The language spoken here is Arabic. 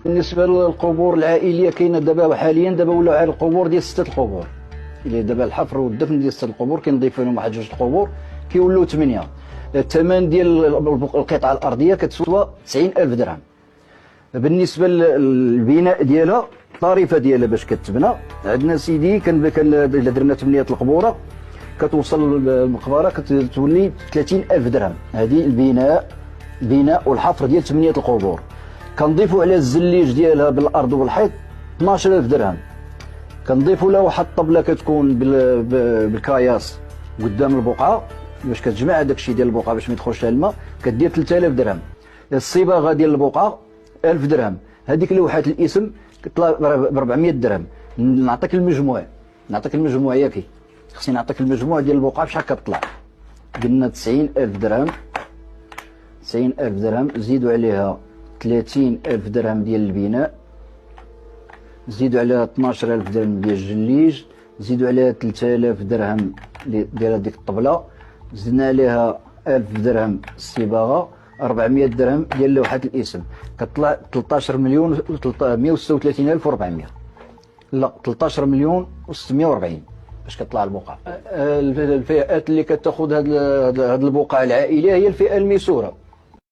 بالنسبه للقبور العائليه كاينه دابا حاليا، دابا ولاو على القبور ديال 6 القبور، اللي دابا الحفر والدفن ديال 6 القبور كنضيفوا لهم واحد 2 القبور كيولوا 8. الثمن ديال القطعه الارضيه كتسوى 90,000 درهم. بالنسبه للبناء ديالها، الطريفه ديالها باش كتبنى عندنا سيدي كان الا درنا 8 القبوره كتوصل المقبره كتولي 30,000 درهم. هذه البناء والحفر ديال 8 القبور. كنضيفوا على الزليج ديالها بالارض والحيط 12,000 درهم. كنضيفوا لها واحد الطبله كتكون بالكاياس قدام البقعه باش كتجمع هذاك الشيء ديال البقعه باش ما يدخلش الماء، كدير 3000 درهم. الصباغه ديال البقعه 1000 درهم. هذيك لوحات الاسم كطلع ب 400 درهم. نعطيك المجموع ياكي، خصني نعطيك المجموع ديال البقعه بشحال كتطلع. قلنا 90,000 درهم. 90,000 درهم زيدوا عليها 30,000 درهم ديال البناء، زيدوا عليها 12,000 درهم ديال الجليج، زيدوا عليها 3,000 درهم ديال هذيك الطبله، زدنا عليها 1000 درهم الصباغه، 400 درهم ديال لوحه الاسم. كتطلع 13 مليون 136,400. لا 13 مليون و640 باش كتطلع البقعه. الفئات اللي كتاخذ هاد البقعه العائليه هي الفئه الميسوره.